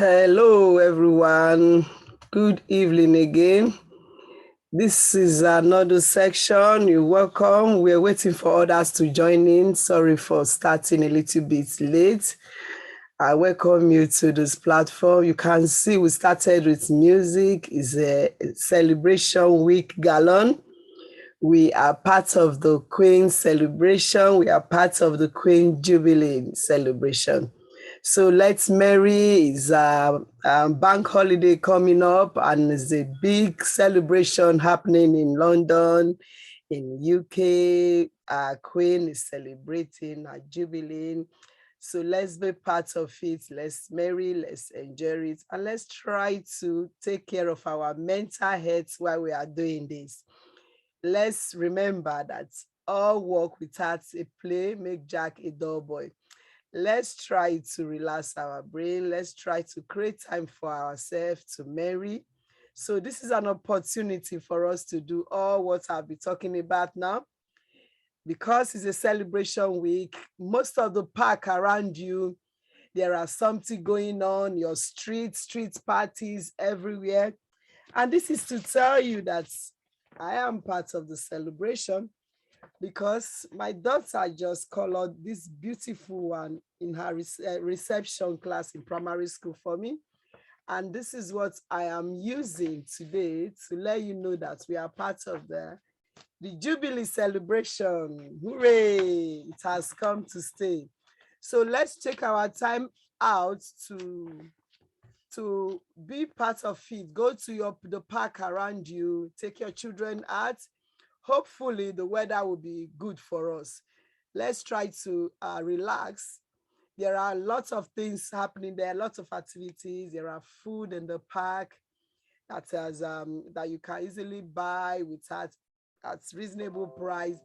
Hello, everyone. Good evening again. This is another section. You're welcome. We're waiting for others to join in. Sorry for starting a little bit late. I welcome you to this platform. You can see we started with music. It's a celebration week gallon. We are part of the Queen celebration. We are part of the Queen Jubilee celebration. So let's merry is a bank holiday coming up, and it's a big celebration happening in London, in UK. Our Queen is celebrating our Jubilee. So let's be part of it. Let's merry, let's enjoy it, and let's try to take care of our mental health while we are doing this. Let's remember that all work without a play make Jack a dull boy. Let's try to relax our brain. Let's try to create time for ourselves to marry. So this is an opportunity for us to do all what I'll be talking about now. Because it's a celebration week, most of the park around you, there are something going on, your street parties everywhere. And this is to tell you that I am part of the celebration, because my daughter just colored this beautiful one in her reception class in primary school for me. And this is what I am using today to let you know that we are part of the Jubilee celebration. Hooray! It has come to stay. So let's take our time out to be part of it. Go to the park around you, take your children out. Hopefully the weather will be good for us. Let's try to relax. There are lots of things happening. There are lots of activities. There are food in the park that you can easily buy at reasonable price,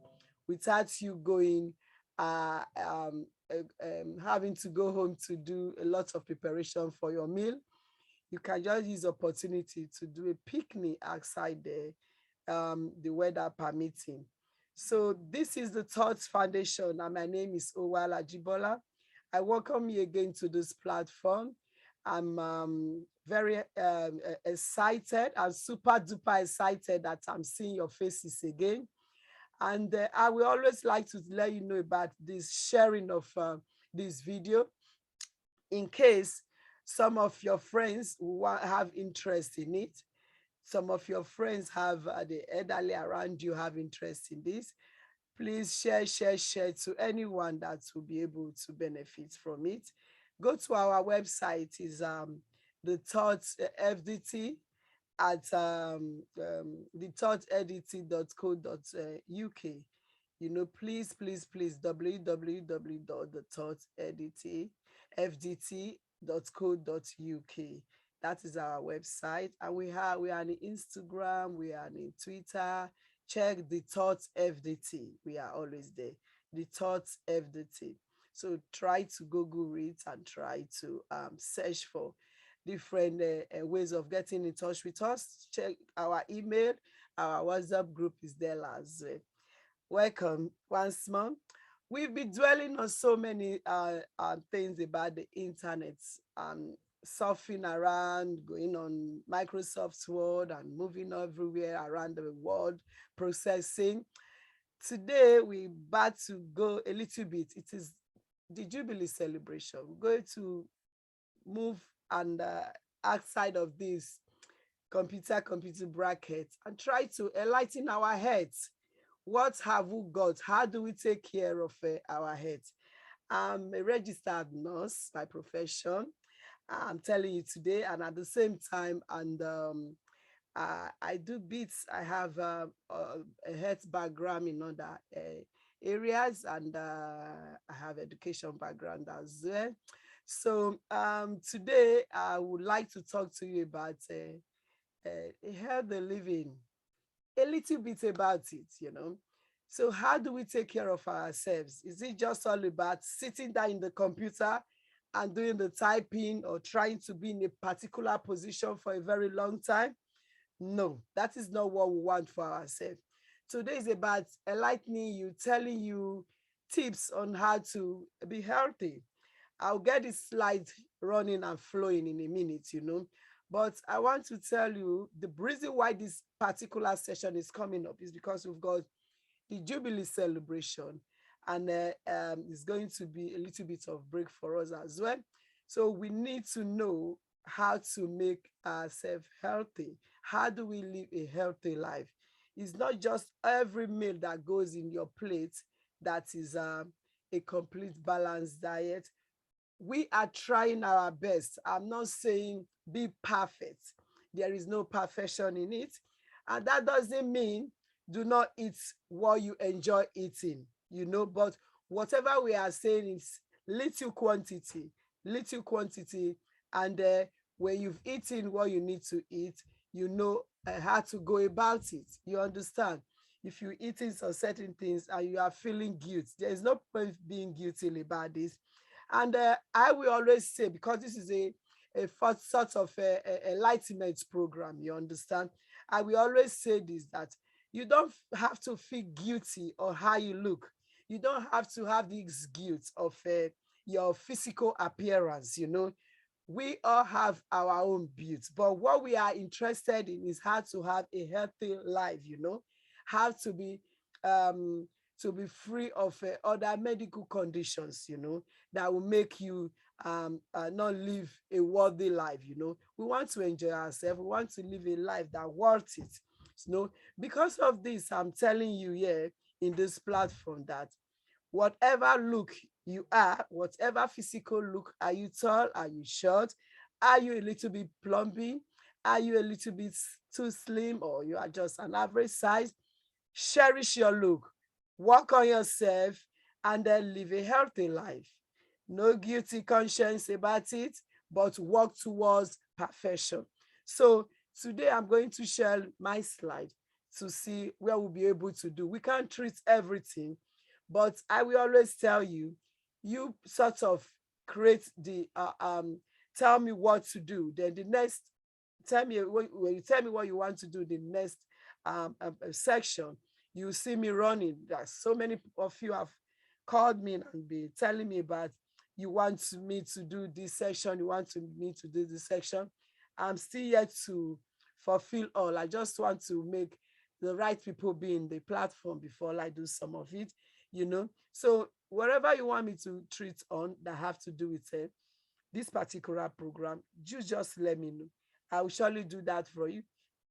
without you going having to go home to do a lot of preparation for your meal. You can just use opportunity to do a picnic outside there, the weather permitting. So this is the Thoughts Foundation, and my name is Owala Jibola. I welcome you again to this platform. I'm very excited. I'm super duper excited that I'm seeing your faces again. And I will always like to let you know about this sharing of this video, in case some of your friends have interest in it. Some of your friends have the elderly around you have interest in this. Please share to anyone that will be able to benefit from it. Go to our website, is the Thoughts FDT at thethoughtediting.co.uk. Please www.thethoughtfdt.co.uk. That is our website, and we are on Instagram, we are on Twitter. Check the Thoughts FDT. We are always there. The Thoughts FDT. So try to Google it and try to search for different ways of getting in touch with us. Check our email. Our WhatsApp group is there as well. Welcome once more. We've been dwelling on so many things about the internet, surfing around, going on Microsoft's Word and moving everywhere around the world, processing. Today, we're about to go a little bit. It is the Jubilee celebration. We're going to move and outside of this computer bracket and try to enlighten our heads. What have we got? How do we take care of our heads? I'm a registered nurse by profession. I'm telling you today, and at the same time, and I do bits. I have a health background in other areas, and I have education background as well. So today I would like to talk to you about healthy living, a little bit about it. So how do we take care of ourselves? Is it just all about sitting down in the computer and doing the typing, or trying to be in a particular position for a very long time? No, that is not what we want for ourselves. Today is about enlightening you, telling you tips on how to be healthy. I'll get the slides running and flowing in a minute, But I want to tell you the reason why this particular session is coming up is because we've got the Jubilee celebration, and it's going to be a little bit of break for us as well. So we need to know how to make ourselves healthy. How do we live a healthy life? It's not just every meal that goes in your plate that is a complete balanced diet. We are trying our best. I'm not saying be perfect. There is no perfection in it. And that doesn't mean do not eat what you enjoy eating, but whatever we are saying is little quantity. And when you've eaten what you need to eat, how to go about it. You understand? If you're eating some certain things and you are feeling guilt, there is no point being guilty about this. And I will always say, because this is a sort of enlightenment program, you understand? I will always say this, that you don't have to feel guilty or how you look. You don't have to have this guilt of your physical appearance, We all have our own beauty, but what we are interested in is how to have a healthy life, how to be free of other medical conditions, that will make you not live a worthy life. We want to enjoy ourselves. We want to live a life that worth it. Because of this, I'm telling you here in this platform that whatever look you are, whatever physical look, are you tall? Are you short? Are you a little bit plumpy? Are you a little bit too slim, or you are just an average size? Cherish your look, work on yourself, and then live a healthy life. No guilty conscience about it, but work towards perfection. So today I'm going to share my slide to see where we'll be able to do. We can't treat everything, but I will always tell you, you sort of create the, tell me what to do. Then the next, when you tell me what you want to do, the next section, you see me running. There's so many of you have called me and be telling me about you want me to do this section, you want me to do this section. I'm still yet to fulfill all. I just want to make the right people be in the platform before I do some of it, So wherever you want me to treat on that have to do with this particular program, you just let me know. I will surely do that for you.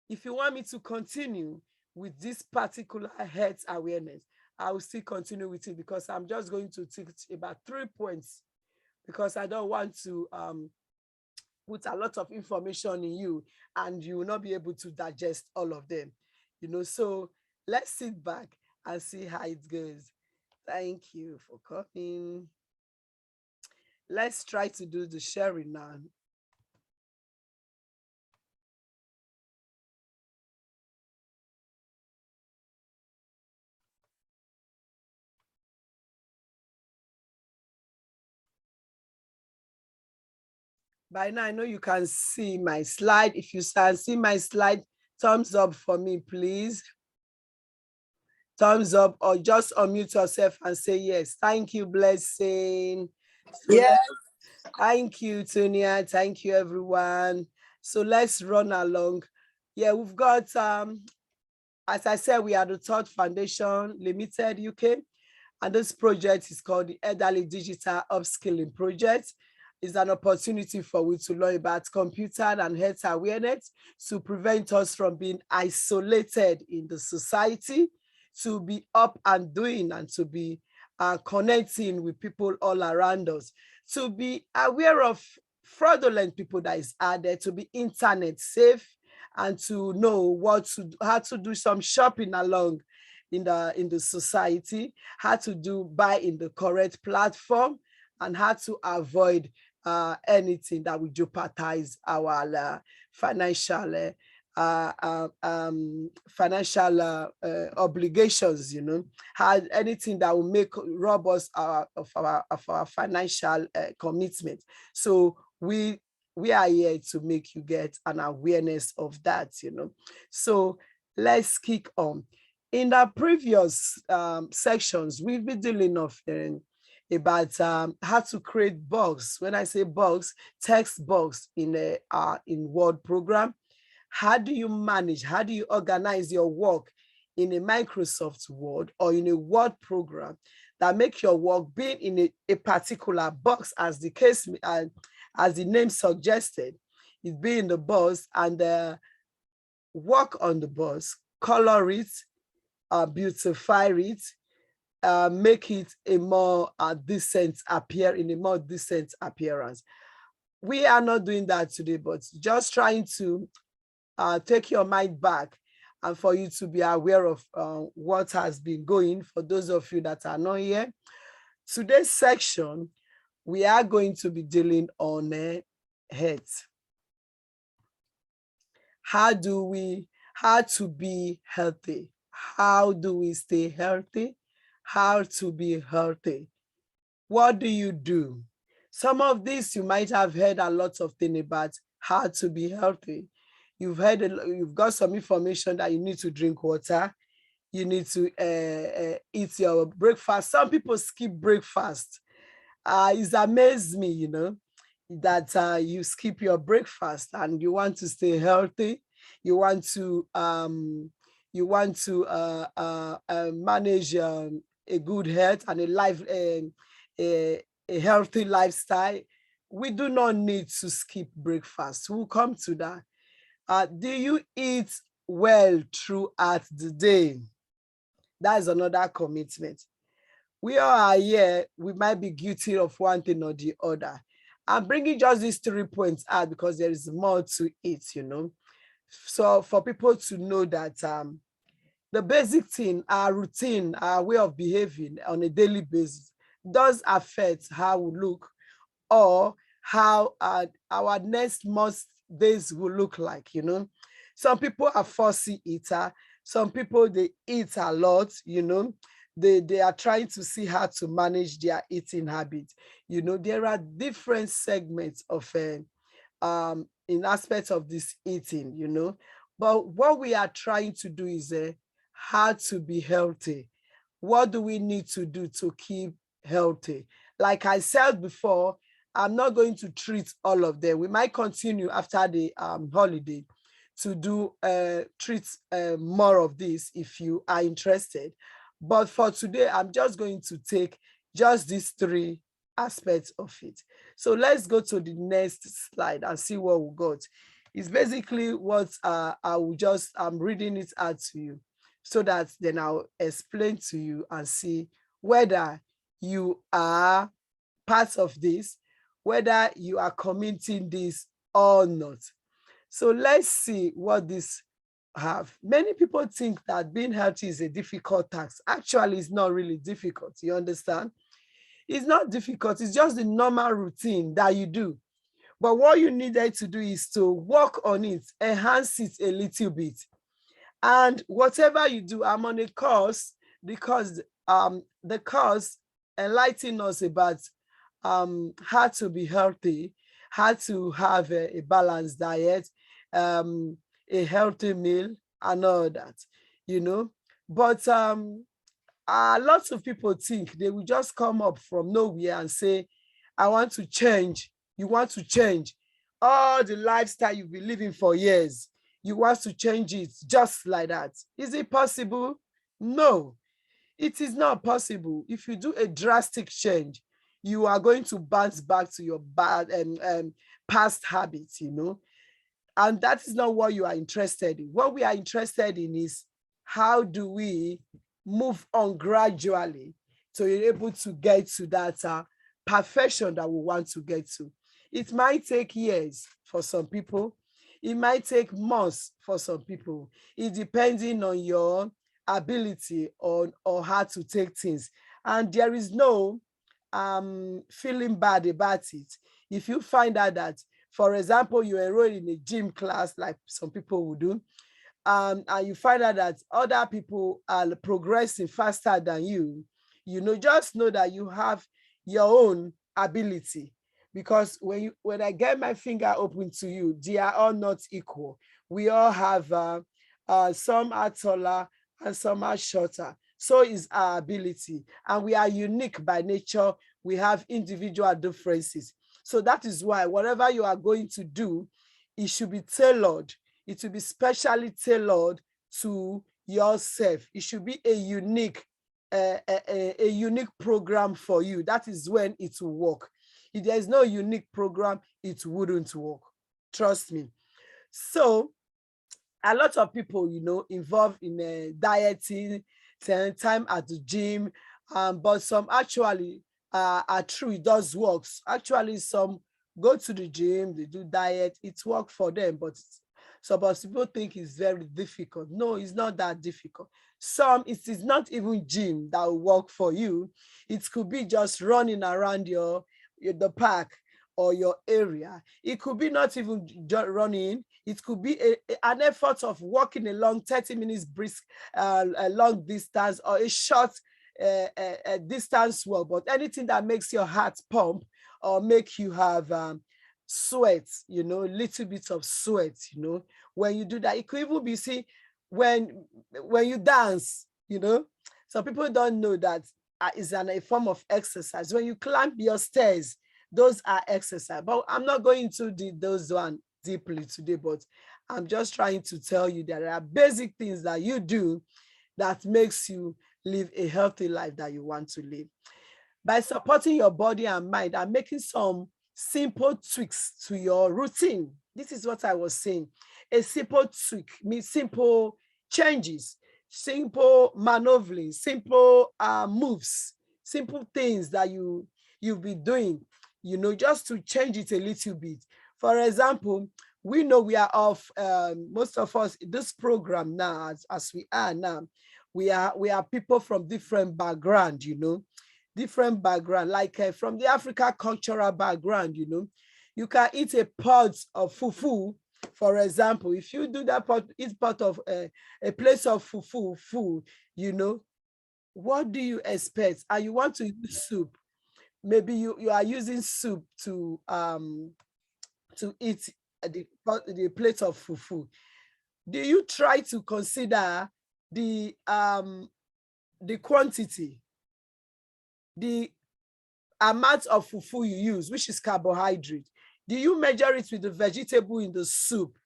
If you want me to continue with this particular health awareness, I will still continue with it, because I'm just going to teach about 3 points, because I don't want to put a lot of information in you and you will not be able to digest all of them. So let's sit back and see how it goes. Thank you for coming. Let's try to do the sharing now. By now, I know you can see my slide. If you can see my slide, thumbs up for me, please. Thumbs up, or just unmute yourself and say yes. Thank you, Blessing. Yes. Thank you, Tonia. Thank you, everyone. So let's run along. Yeah, we've got, as I said, we are the Thought Foundation Limited UK. And this project is called the Elderly Digital Upskilling Project. It's an opportunity for we to learn about computer and health awareness to prevent us from being isolated in the society, to be up and doing, and to be connecting with people all around us, to be aware of fraudulent people that is out there, to be internet safe, and to know how to do some shopping along in the society, how to buy in the correct platform, and how to avoid anything that will jeopardize our financial obligations, anything that will rob us of our financial commitment. So we are here to make you get an awareness of that, So let's kick on. In the previous sections, we've been dealing of about how to create box. When I say box, text box in Word program. How do you manage? How do you organize your work in a Microsoft Word or in a Word program that make your work being in a particular box, as the case as the name suggested, it be in the box, and work on the box, color it, beautify it, make it a more decent appearance. We are not doing that today, but just trying to take your mind back and for you to be aware of what has been going for those of you that are not here. Today's section, we are going to be dealing on health. How to be healthy? How do we stay healthy? How to be healthy? What do you do? Some of this you might have heard a lot of things about how to be healthy. You've got some information that you need to drink water. You need to eat your breakfast. Some people skip breakfast. It's amazed me, you know, that you skip your breakfast and you want to stay healthy. You want to manage a good health and a healthy lifestyle. We do not need to skip breakfast. We'll come to that. Do you eat well throughout the day? That is another commitment. We all are here, we might be guilty of one thing or the other. I'm bringing just these 3 points out because there is more to it, you know. So for people to know that the basic thing, our routine, our way of behaving on a daily basis does affect how we look or how our next month's days will look like, you know. Some people are fussy eater. Some people, they eat a lot, you know. They are trying to see how to manage their eating habit. You know, there are different segments of in aspects of this eating, you know. But what we are trying to do is how to be healthy. What do we need to do to keep healthy? Like I said before, I'm not going to treat all of them. We might continue after the holiday to do treat more of this if you are interested. But for today, I'm just going to take just these 3 aspects of it. So let's go to the next slide and see what we got. It's basically what I'm reading it out to you so that then I'll explain to you and see whether you are part of this, whether you are committing this or not. So let's see what this have. Many people think that being healthy is a difficult task. Actually, it's not really difficult. You understand? It's not difficult. It's just the normal routine that you do. But what you needed to do is to work on it, enhance it a little bit. And whatever you do, I'm on a course because the course enlightens us about how to be healthy, how to have a balanced diet, a healthy meal and all that, you know. But lots of people think they will just come up from nowhere and say, I want to change. You want to change all the lifestyle you've been living for years. You want to change it just like that. Is it possible? No, it is not possible. If you do a drastic change, you are going to bounce back to your bad past habits, you know. And that is not what you are interested in. What we are interested in is how do we move on gradually to be able to get to that perfection that we want to get to. It might take years for some people. It might take months for some people. It depending on your ability or how to take things. And there is no feeling bad about it. If you find out that, for example, you enroll in a gym class like some people would do, and you find out that other people are progressing faster than you, you know, just know that you have your own ability. Because when I get my finger open to you, they are all not equal. We all have some are taller and some are shorter. So is our ability, and we are unique by nature. we have individual differences. So that is why whatever you are going to do, it should be tailored. It should be specially tailored to yourself. It should be a unique program for you. That is when it will work. If there is no unique program, it wouldn't work. Trust me. So a lot of people, involved in dieting, time at the gym, but some actually are true, it does work. Actually, some go to the gym, they do diet, it works for them, but some people think it's very difficult. No, it's not that difficult. It is not even gym that will work for you. It could be just running around the park or your area. It could be not even just running. It could be an effort of walking a long 30 minutes brisk, a long distance, or a short distance walk. But anything that makes your heart pump or make you have sweat, a little bit of sweat, when you do that. It could even be, see, when you dance, some people don't know that is a form of exercise. When you climb your stairs, those are exercise. But I'm not going to do those one deeply today, but I'm just trying to tell you that there are basic things that you do that makes you live a healthy life that you want to live. By supporting your body and mind and making some simple tweaks to your routine. This is what I was saying. A simple tweak means simple changes, simple maneuvering, simple moves, simple things that you'll be doing, just to change it a little bit. For example, we know we are off, most of us, this program now, as we are now, we are people from different background, different background, like from the African cultural background, you can eat a pot of fufu, for example. If you do that pot, eat part of a place of fufu food, what do you expect? And you want to use soup. Maybe you are using soup to eat the plate of fufu. Do you try to consider the quantity, the amount of fufu you use, which is carbohydrate? Do you measure it with the vegetable in the soup?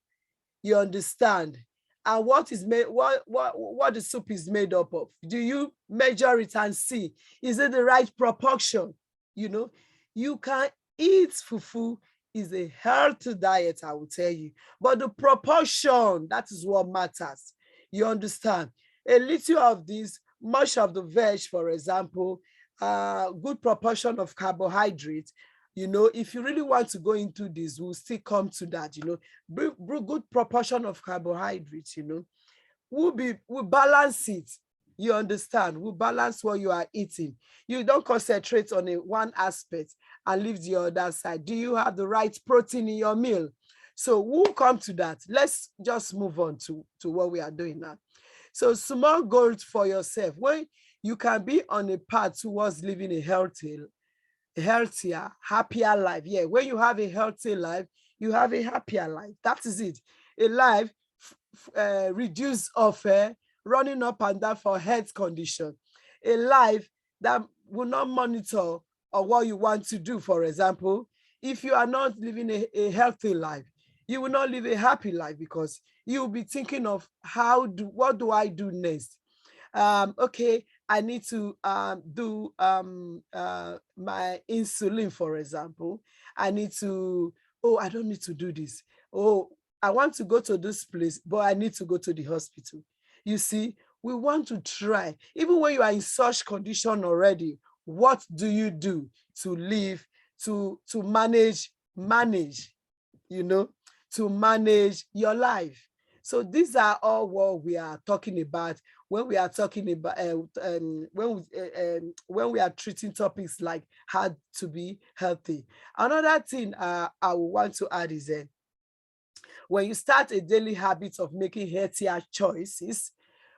You understand? And what is made, what the soup is made up of? Do you measure it and see, is it the right proportion? You can eat fufu, is a healthy diet, I will tell you. But the proportion, that is what matters. You understand? A little of this, much of the veg, for example, good proportion of carbohydrates. If you really want to go into this, we'll still come to that, good proportion of carbohydrates, we'll balance it. You understand? We'll balance what you are eating. You don't concentrate on one aspect and leave the other side. Do you have the right protein in your meal? So we'll come to that. Let's just move on to what we are doing now. So small goals for yourself. When you can be on a path towards living a healthier, happier life. Yeah, when you have a healthy life, you have a happier life. That is it. A life reduced of running up and down for health condition. A life that will not monitor on what you want to do. For example, if you are not living a healthy life, you will not live a happy life, because you will be thinking of what do I do next? Okay, I need to do my insulin, for example. I need to, I don't need to do this. Oh, I want to go to this place, but I need to go to the hospital. You see, we want to try. Even when you are in such condition already, what do you do to live, to manage, to manage your life? So these are all what we are talking about when we are talking about when we are treating topics like how to be healthy. Another thing I would want to add is when you start a daily habit of making healthier choices,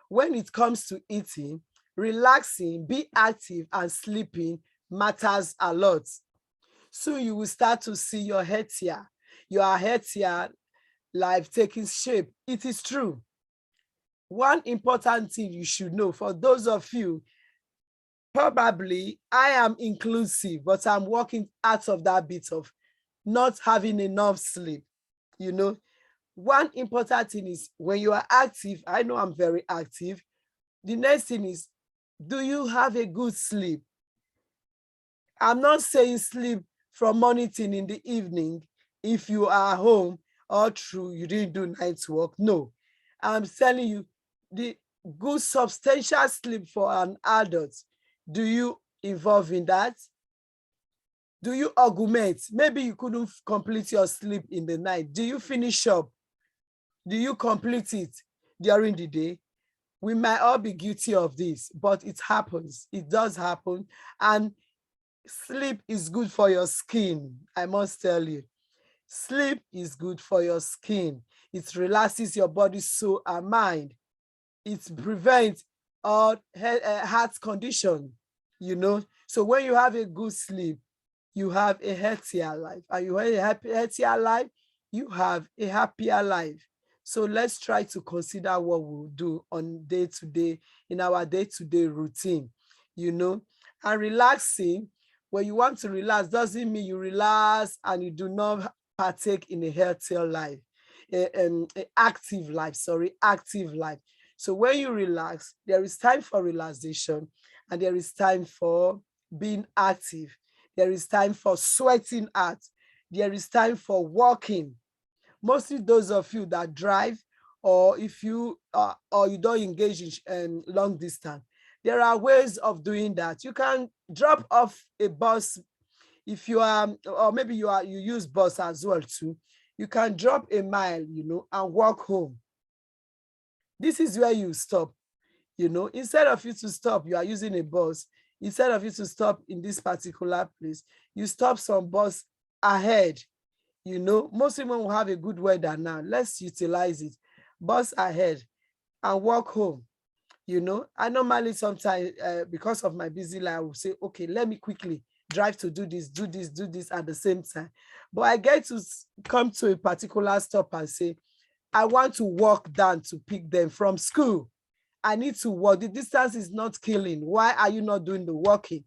when it comes to eating, relaxing, be active, and sleeping matters a lot. So you will start to see your healthier life taking shape. It is true. One important thing you should know, for those of you Probably I am inclusive, but I'm working out of that bit of not having enough sleep. You know, one important thing is when you are active, I know I'm very active. The next thing is, do you have a good sleep? I'm not saying sleep from morning till in the evening if you are home or true you didn't do night work. No, I'm telling you the good substantial sleep for an adult. Do you involve in that? Do you augment? Maybe you couldn't complete your sleep in the night. Do you finish up? Do you complete it during the day? We might all be guilty of this, but it happens. It does happen. And sleep is good for your skin, I must tell you. Sleep is good for your skin. It relaxes your body, soul, and mind. It prevents all heart condition, you know. So when you have a good sleep, you have a healthier life. And you have a healthier life, you have a happier life. So let's try to consider what we'll do on day-to-day, in our day-to-day routine, you know. And relaxing, when you want to relax, doesn't mean you relax and you do not partake in a healthier life, an active life, active life. So when you relax, there is time for relaxation and there is time for being active. There is time for sweating out. There is time for walking. Mostly those of you that drive, or if you or you don't engage in long distance, there are ways of doing that. You can drop off a bus if you are, or maybe you use bus as well too. You can drop a mile, you know, and walk home. This is where you stop, you know. Instead of you to stop, you are using a bus. Instead of you to stop in this particular place, you stop some bus ahead. You know, most women will have a good weather now. Let's utilize it. Bus ahead and walk home. You know, I normally sometimes, because of my busy life, I will say, okay, let me quickly drive to do this at the same time. But I get to come to a particular stop and say, I want to walk down to pick them from school. I need to walk. The distance is not killing. Why are you not doing the walking?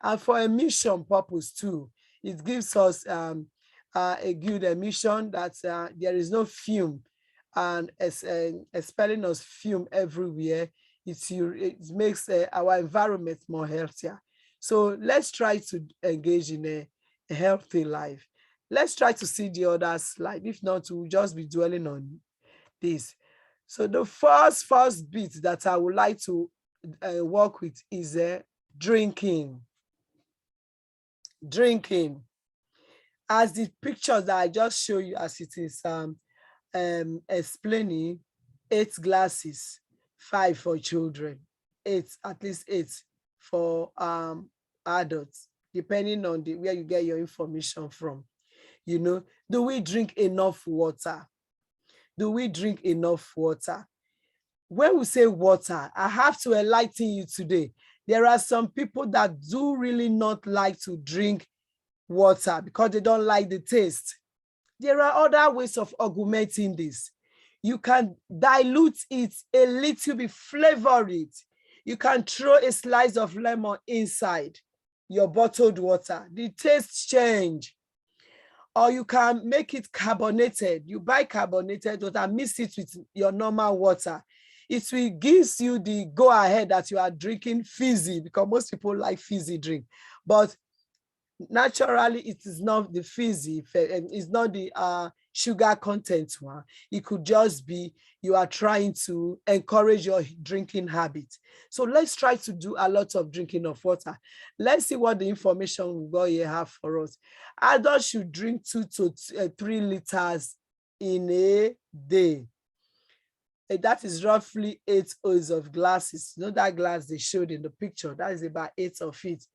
And for a mission purpose too, it gives us a good emission that there is no fume and expelling us fume everywhere. It makes our environment more healthier. So let's try to engage in a healthy life. Let's try to see the other slide. If not, we'll just be dwelling on this. So the first bit that I would like to work with is drinking. Drinking. As the pictures that I just show you, as it is explaining, 8 glasses, 5 for children, 8, at least 8 for adults, depending on where you get your information from. You know, do we drink enough water? Do we drink enough water? When we say water, I have to enlighten you today. There are some people that do really not like to drink water because they don't like the taste. There are other ways of augmenting this. You can dilute it a little bit, flavor it. You can throw a slice of lemon inside your bottled water. The taste change. Or you can make it carbonated. You buy carbonated water, mix it with your normal water. It will give you the go ahead that you are drinking fizzy, because most people like fizzy drink. But naturally, it is not the fizzy, and it's not the sugar content one. It could just be you are trying to encourage your drinking habit. So let's try to do a lot of drinking of water. Let's see what the information we got here have for us. Adults should drink 2 to 3 liters in a day. That is roughly 8 ounces of glasses. You know that glass they showed in the picture, that is about 8 of it,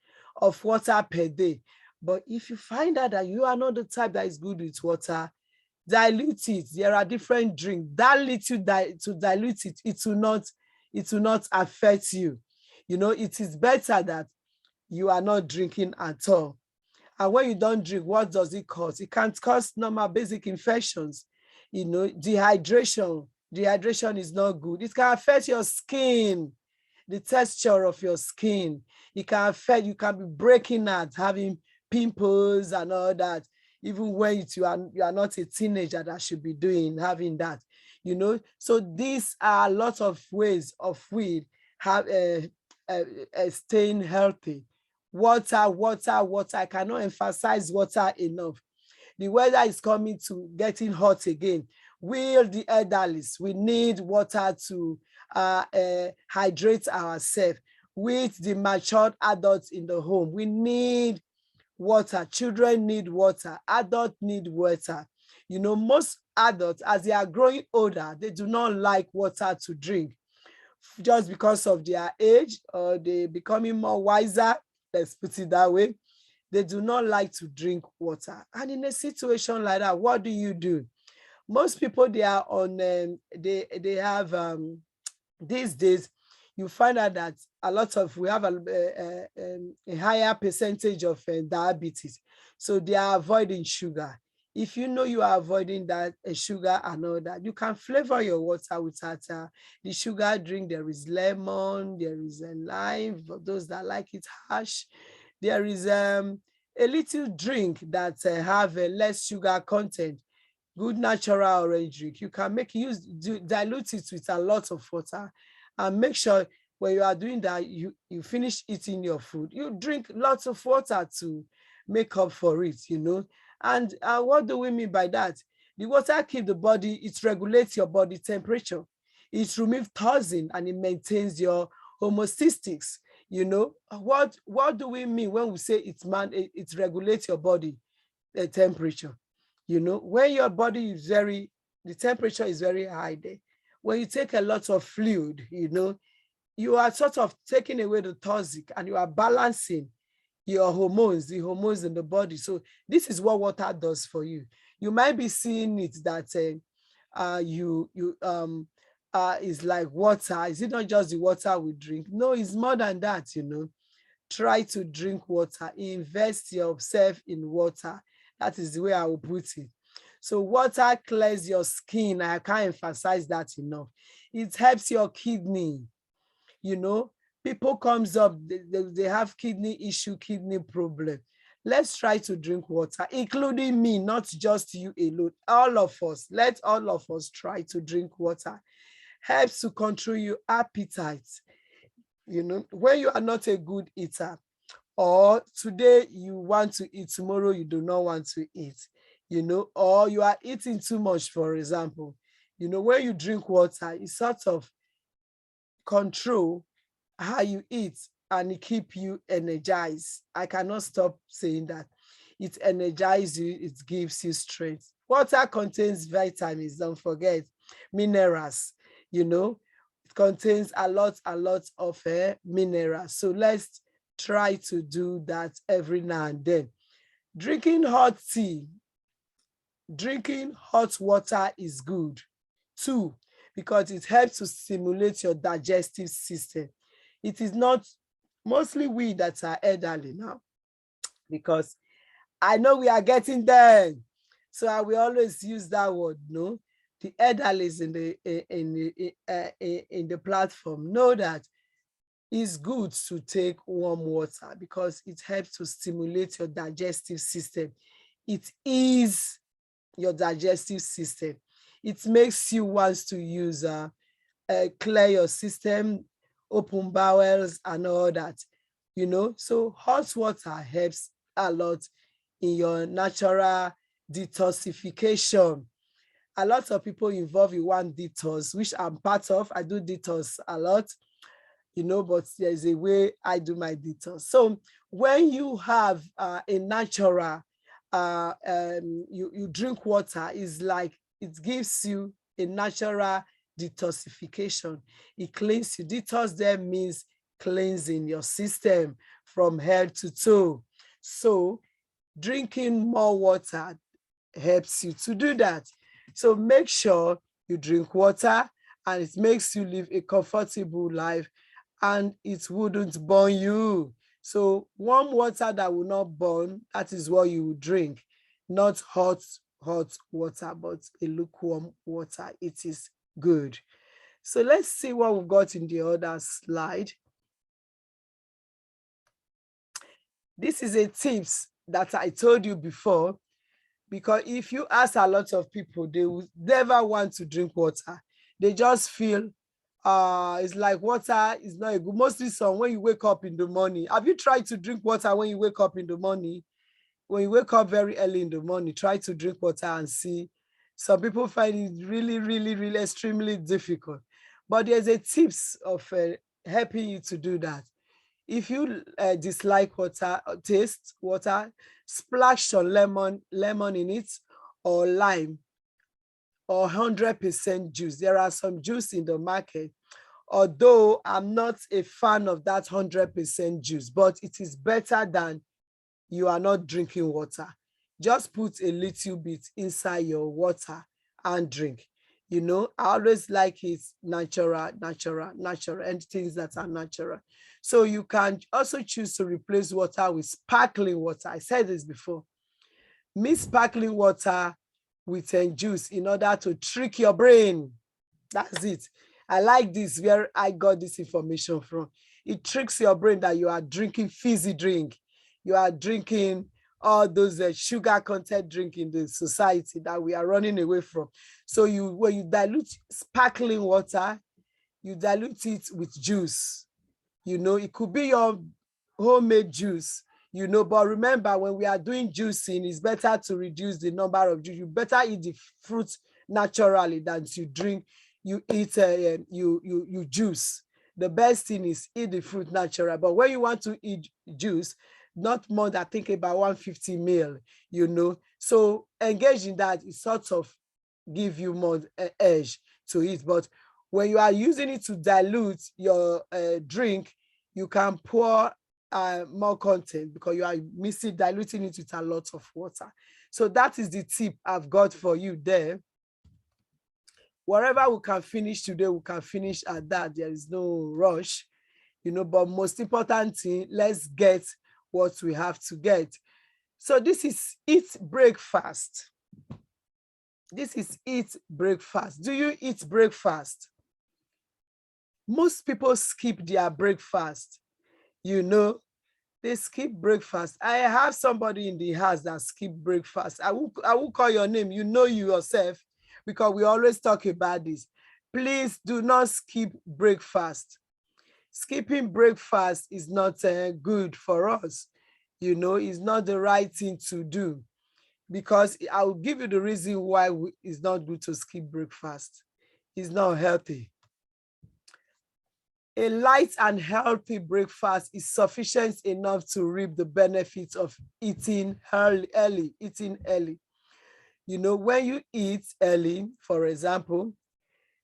of water per day. But if you find out that you are not the type that is good with water, dilute it. There are different drinks. That little to dilute it, it will not affect you. You know, it is better that you are not drinking at all. And when you don't drink, what does it cause? It can cause normal basic infections. You know, dehydration. Dehydration is not good. It can affect your skin. the texture of your skin. It can affect, you can be breaking out, having pimples and all that, even when you are not a teenager that should be having that, So these are lots of ways of we have staying healthy. Water, water, water. I cannot emphasize water enough. The weather is coming to getting hot again. We, the elderly, we need water to hydrate ourselves. With the matured adults in the home, we need water. Children need water. Adults need water. Most adults, as they are growing older, they do not like water to drink just because of their age, or they becoming more wiser. Let's put it that way. They do not like to drink water. And in a situation like that, what do? Most people, they are on, they have, these days, you find out that we have a higher percentage of diabetes. So they are avoiding sugar. If you know you are avoiding that sugar and all that, you can flavor your water without the sugar drink. There is lemon, there is a lime, for those that like it harsh. There is a little drink that have a less sugar content, good natural orange drink. You can dilute it with a lot of water, and make sure when you are doing that, you finish eating your food, you drink lots of water to make up for it, And what do we mean by that? The water keeps the body, it regulates your body temperature. It removes toxin and it maintains your homeostasis. What do we mean when we say it regulates your body temperature? When your body is the temperature is very high there. When you take a lot of fluid, you are sort of taking away the toxic and you are balancing your hormones, the hormones in the body. So this is what water does for you. You might be seeing it that is like water. Is it not just the water we drink? No, it's more than that, Try to drink water. Invest yourself in water. That is the way I will put it. So water clears your skin. I can't emphasize that enough. It helps your kidney. People comes up, they have kidney issue, kidney problem. Let's try to drink water, including me, not just you alone. All of us, let all of us try to drink water. Helps to control your appetite. When you are not a good eater, or today you want to eat, tomorrow you do not want to eat, or you are eating too much, for example, when you drink water, it sort of control how you eat and it keep you energized. I cannot stop saying that. It energizes you, it gives you strength. Water contains vitamins, don't forget, minerals, it contains a lot of minerals. So let's try to do that every now and then. Drinking hot tea, drinking hot water is good too, because it helps to stimulate your digestive system. It is not mostly we that are elderly now, because I know we are getting there. So I will always use that word, no? The elderly in the platform know that it's good to take warm water because it helps to stimulate your digestive system. It is your digestive system. It makes you want to use clear your system, open bowels and all that, So hot water helps a lot in your natural detoxification. A lot of people involved in one detox, which I'm part of. I do detox a lot, but there's a way I do my detox. So when you have a natural, you drink water, is like it gives you a natural detoxification. It cleans you. Detox there means cleansing your system from head to toe. So drinking more water helps you to do that. So make sure you drink water, and it makes you live a comfortable life, and it wouldn't burn you. So warm water that will not burn, that is what you would drink. Not hot water, but a lukewarm water. It is good. So let's see what we've got in the other slide. This is a tips that I told you before, because if you ask a lot of people, they will never want to drink water. They just feel it's like water is not a good. Mostly some when you wake up in the morning. Have you tried to drink water when you wake up in the morning? When you wake up very early in the morning, try to drink water and see. Some people find it really, really, really extremely difficult. But there's a tips of helping you to do that. If you dislike water, taste water, splash some lemon in it, or lime, or 100% juice. There are some juice in the market, although I'm not a fan of that 100% juice, but it is better than you are not drinking water. Just put a little bit inside your water and drink. You know, I always like it natural, and things that are natural. So you can also choose to replace water with sparkling water. I said this before. Mix sparkling water with juice in order to trick your brain. That's it. I like this, where I got this information from. It tricks your brain that you are drinking fizzy drink. You are drinking all those sugar content drink in the society that we are running away from. So when you dilute sparkling water, you dilute it with juice. You know, it could be your homemade juice, you know, but remember, when we are doing juicing, it's better to reduce the number of juice. You better eat the fruit naturally than to drink, you eat, you juice. The best thing is eat the fruit natural. But when you want to eat juice, not more than, think about 150 ml, you know. So engage in that, it sort of give you more edge to it. But when you are using it to dilute your drink, you can pour more content, because you are diluting it with a lot of water. So that is the tip I've got for you there. Whatever we can finish today, we can finish at that. There is no rush, you know, but most important thing, let's get what we have to get. So this is eat breakfast. This is eat breakfast. Do you eat breakfast? Most people skip their breakfast, you know, they skip breakfast. I have somebody in the house that skip breakfast. I will call your name, you know you yourself, because we always talk about this. Please do not skip breakfast. Skipping breakfast is not good for us. You know, it's not the right thing to do, because I will give you the reason why it's not good to skip breakfast. It's not healthy. A light and healthy breakfast is sufficient enough to reap the benefits of eating early. You know, when you eat early, for example,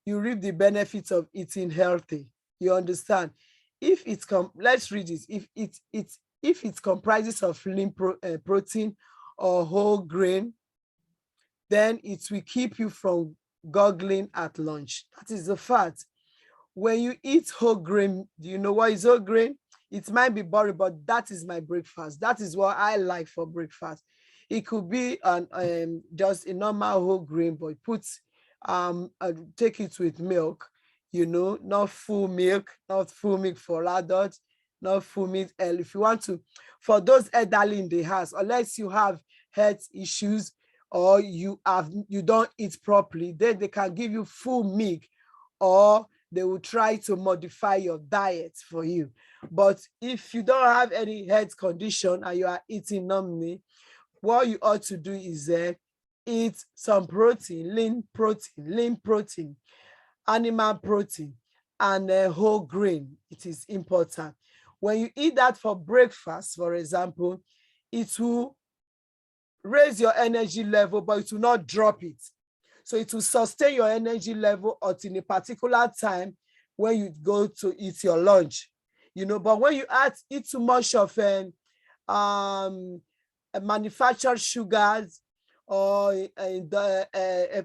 you reap the benefits of eating healthy. You understand? If it's let's read this. If it comprises of lean protein or whole grain, then it will keep you from goggling at lunch. That is the fact. When you eat whole grain, do you know what is whole grain? It might be boring, but that is my breakfast. That is what I like for breakfast. It could be just a normal whole grain, but take it with milk, you know, not full milk for adults, not full milk. If you want to, for those elderly in the house, unless you have health issues or you don't eat properly, then they can give you full milk, or they will try to modify your diet for you. But if you don't have any health condition and you are eating normally, what you ought to do is eat some protein, lean protein, animal protein, and whole grain. It is important. When you eat that for breakfast, for example, it will raise your energy level, but it will not drop it. So it will sustain your energy level until a particular time when you go to eat your lunch, you know. But when you eat too much of manufactured sugars or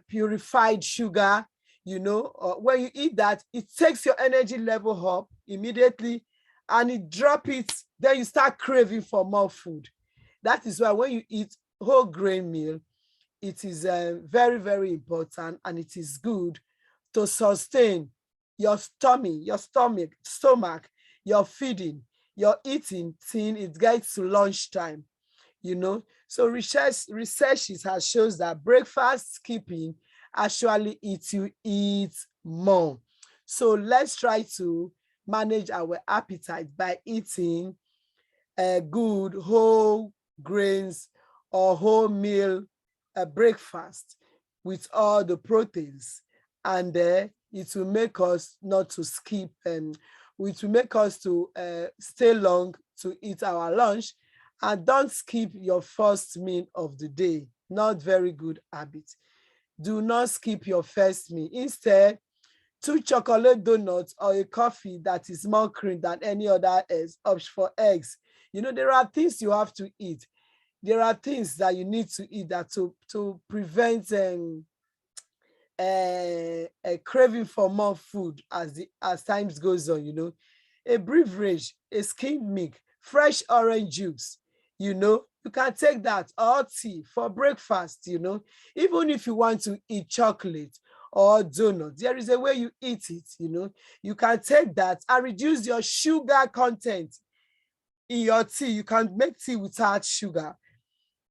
purified sugar, you know, when you eat that, it takes your energy level up immediately and it drops it. Then you start craving for more food. That is why when you eat whole grain meal, it is very, very important, and it is good to sustain your stomach, your feeding, your eating till it gets to lunchtime, So research has shows that breakfast skipping actually eat more. So let's try to manage our appetite by eating good whole grains or whole breakfast with all the proteins, and it will make us not to skip, and it will make us to stay long to eat our lunch. And don't skip your first meal of the day. Not very good habit. Do not skip your first meal. Instead, 2 chocolate donuts or a coffee that is more cream than any other option for eggs. There are things you have to eat. There are things that you need to eat that to prevent a craving for more food as times goes on. A beverage, a skimmed milk, fresh orange juice, you can take that, or tea for breakfast. Even if you want to eat chocolate or donut, there is a way you eat it. You can take that and reduce your sugar content in your tea. You can make tea without sugar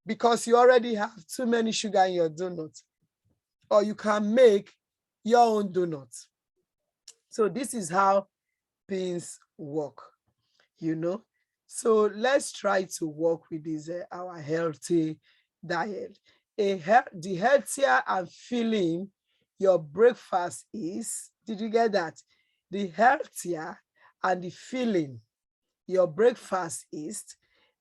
because you already have too many sugar in your donut. Or you can make your own donuts. So this is how things work, So let's try to work with this our healthy diet. The healthier and filling your breakfast is, did you get that? The healthier and the filling your breakfast is,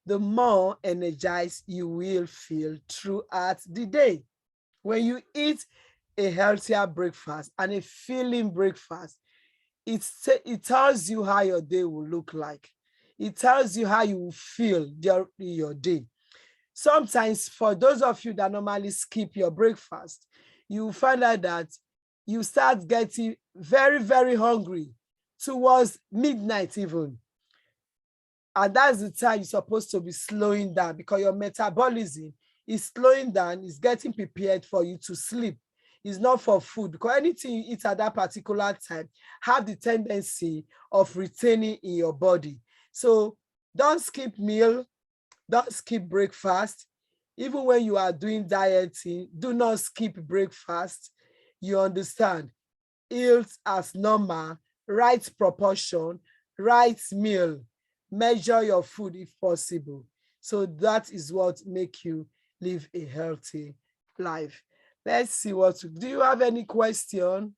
the more energized you will feel throughout the day. When you eat a healthier breakfast and a filling breakfast, it tells you how your day will look like. It tells you how you will feel during your day. Sometimes, for those of you that normally skip your breakfast, you will find out that you start getting very, very hungry towards midnight even. And that's the time you're supposed to be slowing down, because your metabolism is slowing down, is getting prepared for you to sleep. It's not for food, because anything you eat at that particular time have the tendency of retaining in your body. So don't skip meal, don't skip breakfast. Even when you are doing dieting, do not skip breakfast. You understand? Eat as normal, right proportion, right meal. Measure your food if possible. So that is what makes you live a healthy life. Let's see do you have any question?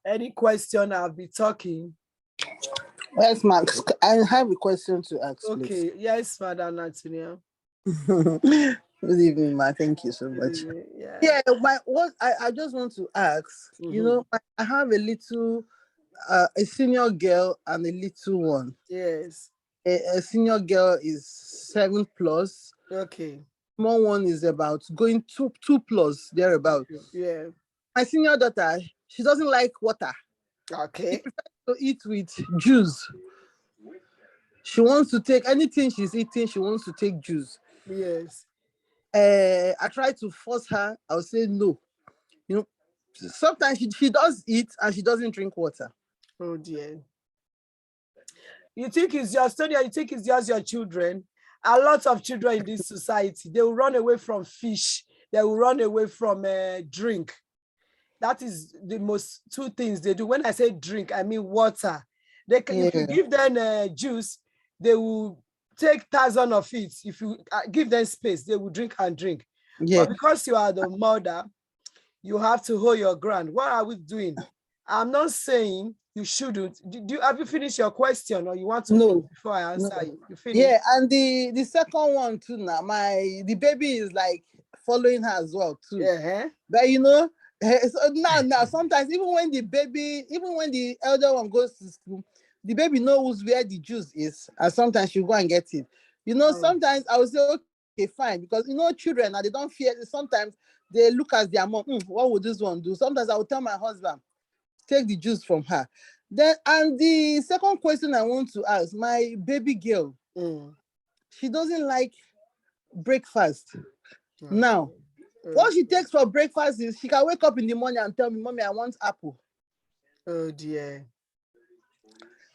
Any question? I'll be talking. Yes, Max. I have a question to ask, please. Okay. Yes, Madam Antonia. Good evening, ma. Thank you so much. Yeah. I just want to ask. I have a little, a senior girl and a little one. Yes. A senior girl is 7 plus. Okay. Small one is about going 2 plus thereabout. Yeah. My senior daughter, she doesn't like water. Okay. She prefers to eat with juice. She wants to take anything she's eating. She wants to take juice. Yes. I try to force her. I'll say no. Sometimes she does eat and she doesn't drink water. Oh dear. You think it's your story, or you think it's just your children? A lot of children in this society, they will run away from fish. They will run away from drink. That is the most 2 things they do. When I say drink, I mean water. If you give them juice, they will take thousands of it. If you give them space, they will drink and drink. Yeah. But because you are the mother, you have to hold your ground. What are we doing? I'm not saying you shouldn't. Have you finished your question, or you want to No before I answer no. you? You finished? Yeah, and the second one too now. The baby is like following her as well too. Yeah. But so now sometimes even when the elder one goes to school, the baby knows where the juice is, and sometimes she'll go and get it. Sometimes I will say, okay, fine, because children, and they don't fear. Sometimes they look at their mom, what would this one do? Sometimes I will tell my husband, take the juice from her. Then, and the second question I want to ask, my baby girl, she doesn't like breakfast. Now, What she takes for breakfast is she can wake up in the morning and tell me, Mommy, I want apple. Oh dear.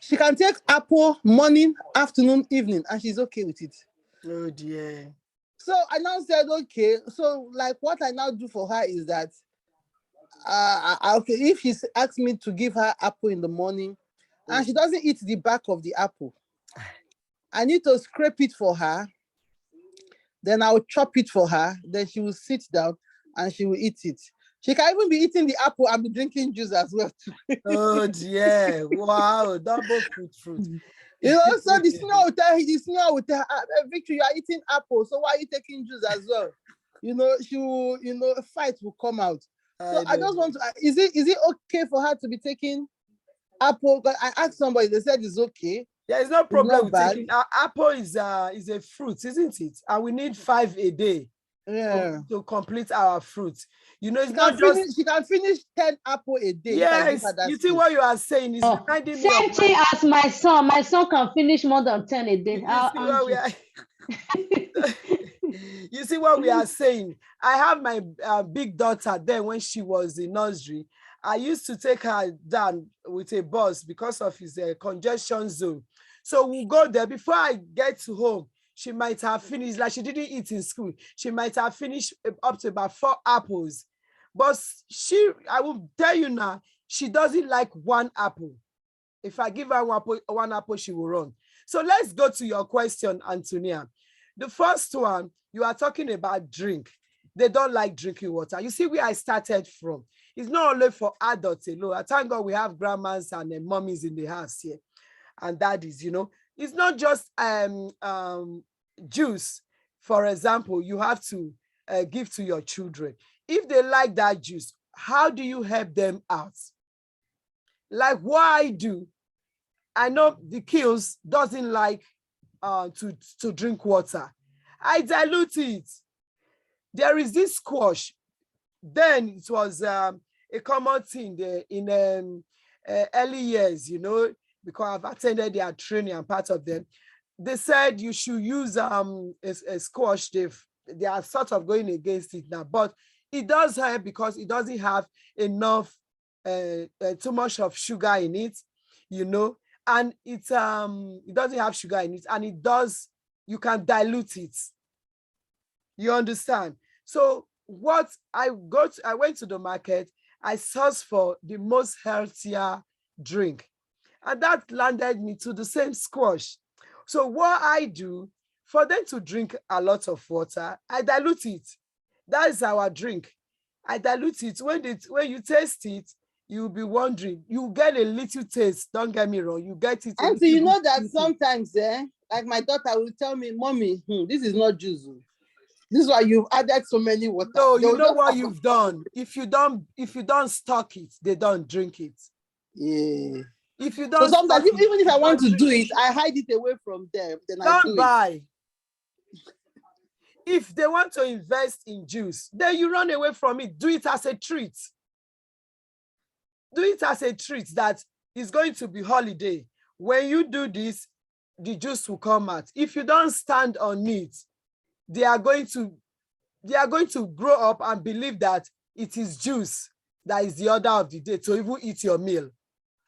She can take apple morning, afternoon, evening, and she's okay with it. Oh dear. So I now said, okay. So like what I now do for her is that, okay, if she asks me to give her apple in the morning, and she doesn't eat the back of the apple, I need to scrape it for her. Then I'll chop it for her. Then she will sit down and she will eat it. She can even be eating the apple and be drinking juice as well. Oh dear. Wow. Double fruit. You know, so the senior will tell her, Victory, you are eating apple, so why are you taking juice as well? You know, she will, a fight will come out. So I just want to, is it okay for her to be taking apple? But I asked somebody, they said it's okay. There is no problem with taking apple is a fruit, isn't it? And we need 5 a day to complete our fruit. You know, it's not just she can finish 10 apple a day. Yes, you see what you are saying is reminding me of same thing as my son. My son can finish more than 10 a day. You see what we are saying. I have my big daughter then when she was in nursery. I used to take her down with a bus because of his congestion zone. So we'll go there. Before I get to home, she might have finished, like she didn't eat in school. She might have finished up to about 4 apples. But I will tell you now, she doesn't like 1 apple. If I give her 1 apple, she will run. So let's go to your question, Antonia. The first one, you are talking about drink. They don't like drinking water. You see where I started from. It's not only for adults alone. I thank God we have grandmas and mummies in the house here. And daddies, it's not just juice. For example, you have to give to your children. If they like that juice, how do you help them out? Like what I do, I know the kills doesn't like to drink water. I dilute it. There is this squash. Then it was a common thing in early years, because I've attended their training and part of them. They said you should use a squash. They are sort of going against it now, but it does help because it doesn't have enough, too much of sugar in it, and it doesn't have sugar in it, and you can dilute it. You understand? So what I went to the market, I searched for the most healthier drink, and that landed me to the same squash. So what I do, for them to drink a lot of water, I dilute it. That is our drink. I dilute it. When you taste it, you'll be wondering. You get a little taste. Don't get me wrong. You get it. Auntie, you know that sometimes, like my daughter will tell me, Mommy, this is not juice. This is why you've added so many water. No, you know what you've done. If you don't stock it, they don't drink it. Yeah. If you don't, so sometimes even if I want to do it, I hide it away from them. Then I do buy. If they want to invest in juice, then you run away from it. Do it as a treat. Do it as a treat that is going to be holiday. When you do this, the juice will come out. If you don't stand on it, they are going to grow up and believe that it is juice that is the order of the day to even eat your meal.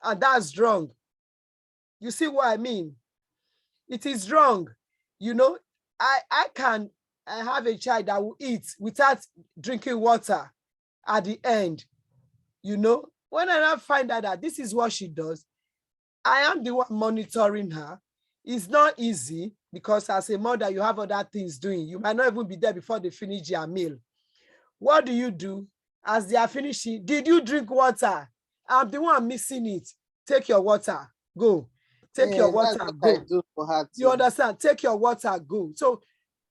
And that's wrong. You see what I mean? It is wrong. I can have a child that will eat without drinking water at the end. When I now find out that this is what she does, I am the one monitoring her. It's not easy because as a mother, you have other things doing. You might not even be there before they finish their meal. What do you do? As they are finishing, did you drink water? I'm the one missing it. Take your water, go. Take your water, go. You understand? Take your water, go. So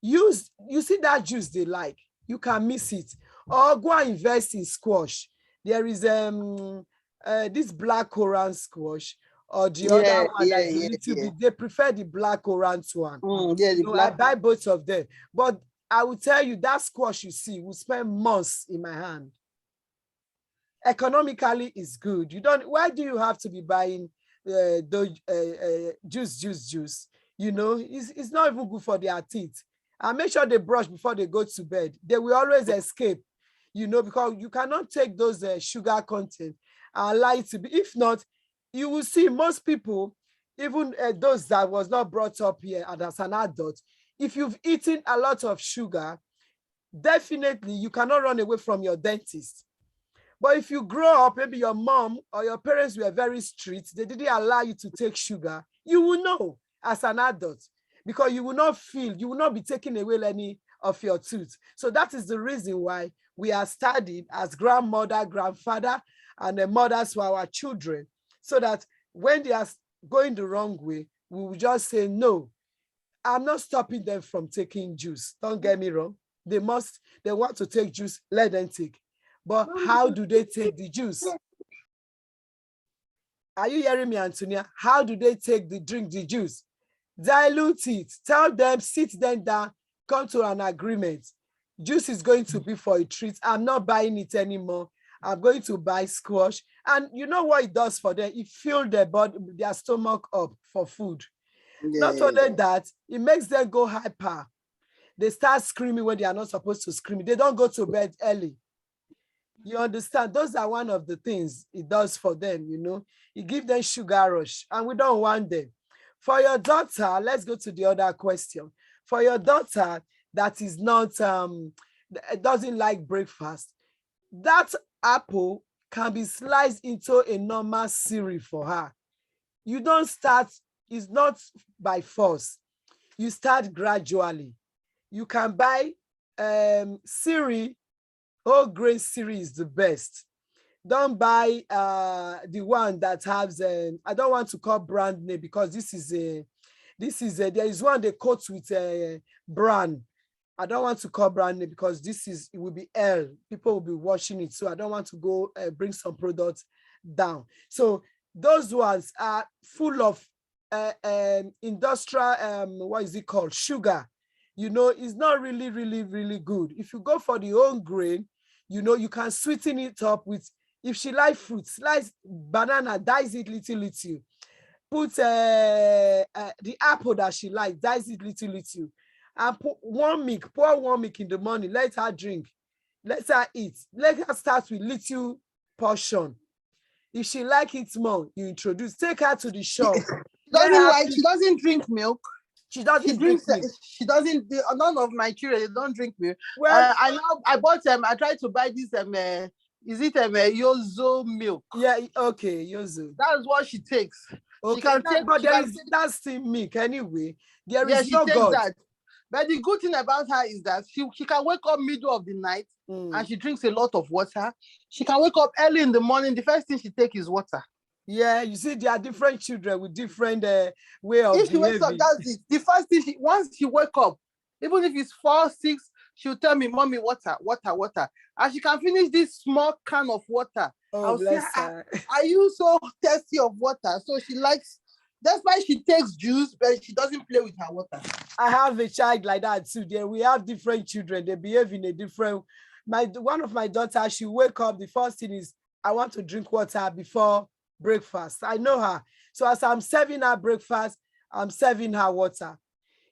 you see that juice they like, you can miss it. Or go and invest in squash. There is this black orange squash, or the other one that is a little bit, they prefer the black orange one. I buy both of them. But I will tell you, that squash you see will spend months in my hand. Economically, is good. Why do you have to be buying juice? It's not even good for their teeth. And make sure they brush before they go to bed. They will always escape, because you cannot take those sugar content and allow it to be. If not, you will see most people, even those that was not brought up here and as an adult, if you've eaten a lot of sugar, definitely you cannot run away from your dentist. But if you grow up, maybe your mom or your parents were very strict, they didn't allow you to take sugar, you will know as an adult, because you will not be taking away any of your tooth. So that is the reason why we are studying as grandmother, grandfather, and the mothers for our children, so that when they are going the wrong way, we will just say, no, I'm not stopping them from taking juice. Don't get me wrong. They want to take juice, let them take. But how do they take the juice? Are you hearing me, Antonia? How do they drink the juice? Dilute it. Tell them, sit them down, come to an agreement. Juice is going to be for a treat. I'm not buying it anymore. I'm going to buy squash. And you know what it does for them? It fills their stomach up for food. Not only that, it makes them go hyper. They start screaming when they are not supposed to scream. They don't go to bed early. You understand? Those are one of the things it does for them, It gives them sugar rush, and we don't want them. For your daughter, let's go to the other question. For your daughter that is not, doesn't like breakfast, that apple can be sliced into a normal cereal for her. You don't start, it's not by force. You start gradually. You can buy cereal. Whole grain cereal is the best. Don't buy the one that has I don't want to call brand name, because there is one they coat with a brand. I don't want to call brand name because it will be L. People will be watching it. So I don't want to go bring some products down. So those ones are full of industrial, what is it called? Sugar. It's not really, really, really good. If you go for the whole grain, you can sweeten it up with, if she likes fruit, slice banana, dice it little. Put the apple that she likes, dice it little. And pour warm milk in the morning. Let her drink. Let her eat. Let her start with little portion. If she likes it more, you introduce. Take her to the shop. She doesn't drink milk. She doesn't drink milk. She doesn't. None of my children, they don't drink milk. Well, I bought them. I tried to buy this. Is it Yozo milk? Yeah. Okay, Yozo. That's what she takes. Okay, she can take, but that's still milk anyway. There is no God. That. But the good thing about her is that she can wake up middle of the night and she drinks a lot of water. She can wake up early in the morning. The first thing she takes is water. Yeah, you see, there are different children with different way of if she wakes up, that's it. The first thing once she wake up, even if it's 4, 6, she'll tell me, "Mommy, water." And she can finish this small can of water. Oh, bless her. Are you so thirsty of water? So she likes, that's why she takes juice, but she doesn't play with her water. I have a child like that too. There we have different children. They behave in a different. One of my daughters, she wake up, the first thing is, I want to drink water before breakfast. I know her. So as I'm serving her breakfast, I'm serving her water.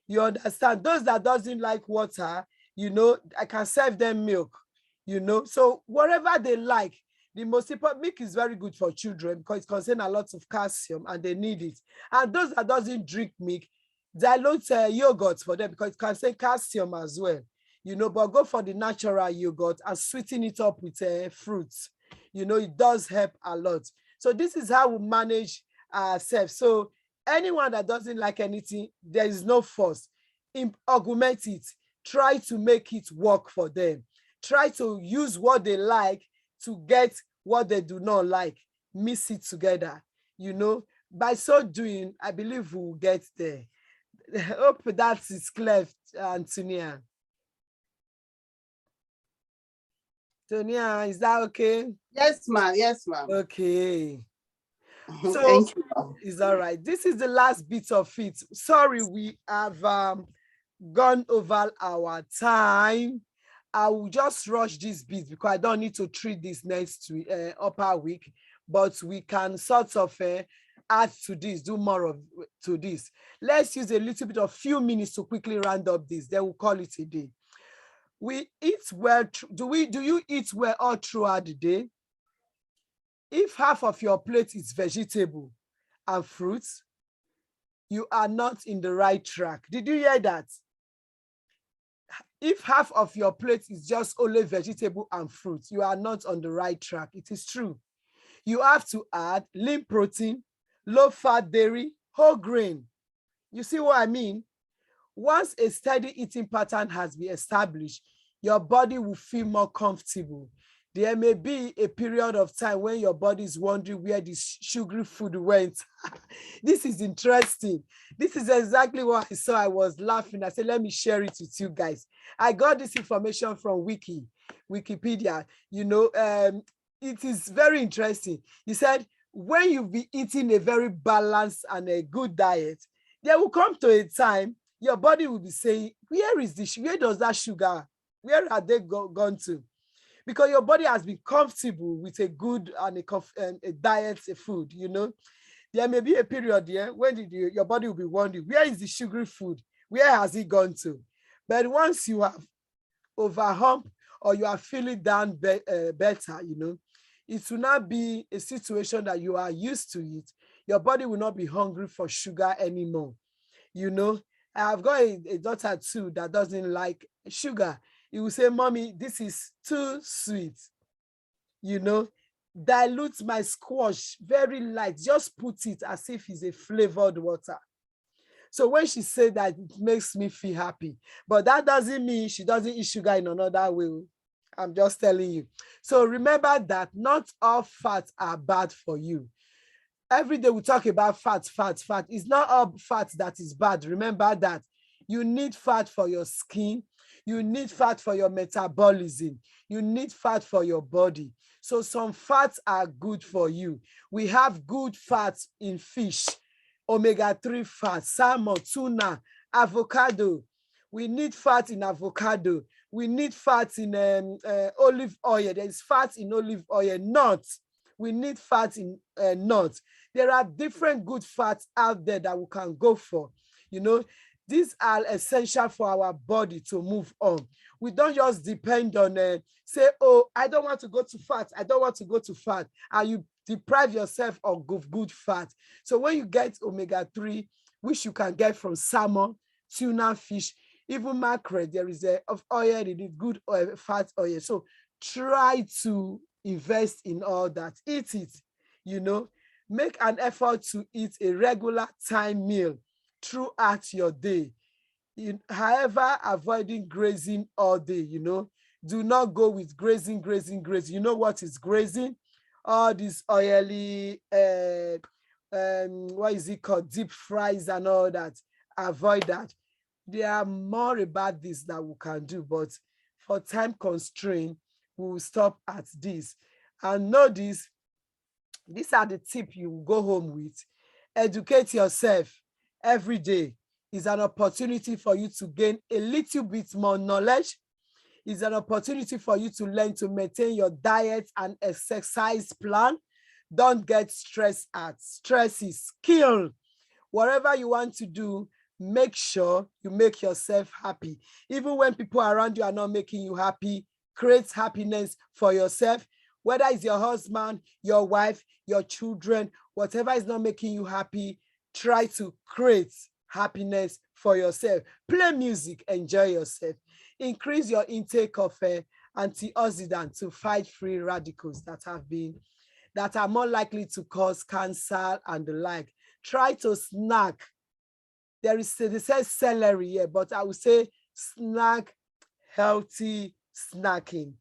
You understand? Those that doesn't like water, I can serve them milk, So whatever they like, the most important, milk is very good for children because it contains a lot of calcium and they need it. And those that doesn't drink milk, dilute yogurt for them because it contains calcium as well, but go for the natural yogurt and sweeten it up with fruits. It does help a lot. So this is how we manage ourselves. So anyone that doesn't like anything, there is no force. Augment it. Try to make it work for them. Try to use what they like to get what they do not like. Mix it together. By so doing, I believe we'll get there. I hope that is clear, Antonia. Antonia, is that okay? Yes, ma'am. Yes, ma'am. Okay. So thank you. It's all right. This is the last bit of it. Sorry, we have gone over our time. I will just rush this bit because I don't need to treat this next upper week, but we can sort of add to this, do more of to this. Let's use a little bit of few minutes to quickly round up this. Then we'll call it a day. We eat well. Do you eat well all throughout the day? If half of your plate is vegetable and fruits, you are not in the right track. Did you hear that? If half of your plate is just only vegetable and fruits, you are not on the right track. It is true. You have to add lean protein, low-fat dairy, whole grain. You see what I mean? Once a steady eating pattern has been established, your body will feel more comfortable. There may be a period of time when your body is wondering where this sugary food went. This is interesting. This is exactly what I saw. I was laughing. I said, let me share it with you guys. I got this information from Wikipedia. You know, it is very interesting. He said, when you've been eating a very balanced and a good diet, there will come to a time your body will be saying, where does that sugar, where are they gone to? Because your body has been comfortable with a good and a diet, a food, you know. There may be a period there when your body will be wondering, where is the sugary food? Where has it gone to? But once you have overhump or you are feeling down better, you know, it will not be a situation that you are used to it. Your body will not be hungry for sugar anymore. You know, I've got a daughter too that doesn't like sugar. He will say, Mommy, this is too sweet. You know, dilute my squash very light. Just put it as if it's a flavored water. So when she said that, it makes me feel happy. But that doesn't mean she doesn't eat sugar in another way. I'm just telling you. So remember that not all fats are bad for you. Every day we talk about fat. It's not all fat that is bad. Remember that. You need fat for your skin. You need fat for your metabolism. You need fat for your body. So some fats are good for you. We have good fats in fish, omega-3 fat, salmon, tuna, avocado. We need fat in avocado. We need fat in olive oil. There is fat in olive oil, nuts. We need fat in nuts. There are different good fats out there that we can go for. You know, these are essential for our body to move on. We don't just depend on, say, oh, I don't want to go to fat. I don't want to go to fat. And you deprive yourself of good fat. So when you get omega-3, which you can get from salmon, tuna, fish, even mackerel, there is of oil, it is good oil, fat oil. So try to invest in all that. Eat it, you know. Make an effort to eat a regular time meal throughout your day. However, avoiding grazing all day, you know. Do not go with grazing. You know what is grazing? All these oily, what is it called? Deep fries and all that. Avoid that. There are more about this that we can do, but for time constraint, we will stop at this. And know this, these are the tips you will go home with. Educate yourself every day. Is an opportunity for you to gain a little bit more knowledge. It's an opportunity for you to learn to maintain your diet and exercise plan. Don't get stressed out. Stress is kill. Whatever you want to do, make sure you make yourself happy. Even when people around you are not making you happy, create happiness for yourself. Whether it's your husband, your wife, your children, whatever is not making you happy, try to create happiness for yourself. Play music, enjoy yourself. Increase your intake of antioxidants to fight free radicals that are more likely to cause cancer and the like. Try to snack. They say celery here, but I would say snack, healthy snacking.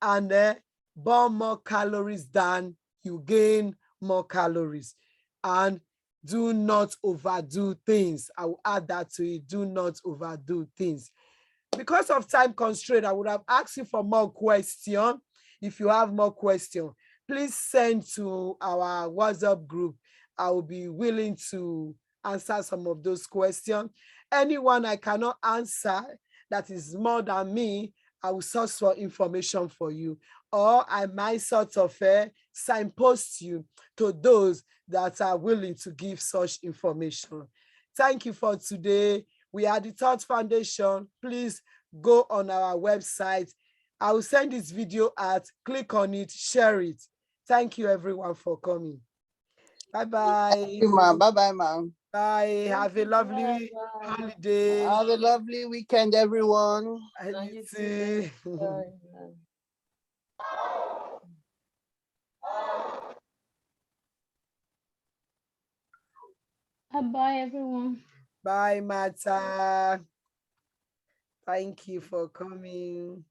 And burn more calories than you gain more calories. And do not overdo things. I will add that to it. Do not overdo things. Because of time constraint, I would have asked you for more questions. If you have more questions, please send to our WhatsApp group. I will be willing to answer some of those questions. Anyone I cannot answer that is more than me, I will source for information for you. Or I might sort of signpost you to those that are willing to give such information. Thank you for today. We are the Thought Foundation. Please go on our website. I will send this video out. Click on it, share it. Thank you, everyone, for coming. Bye-bye. Thank you, ma'am. Bye-bye, ma'am. Bye. Have a lovely holiday. Have a lovely weekend, everyone. And you too. Bye, everyone. Bye, Martha. Thank you for coming.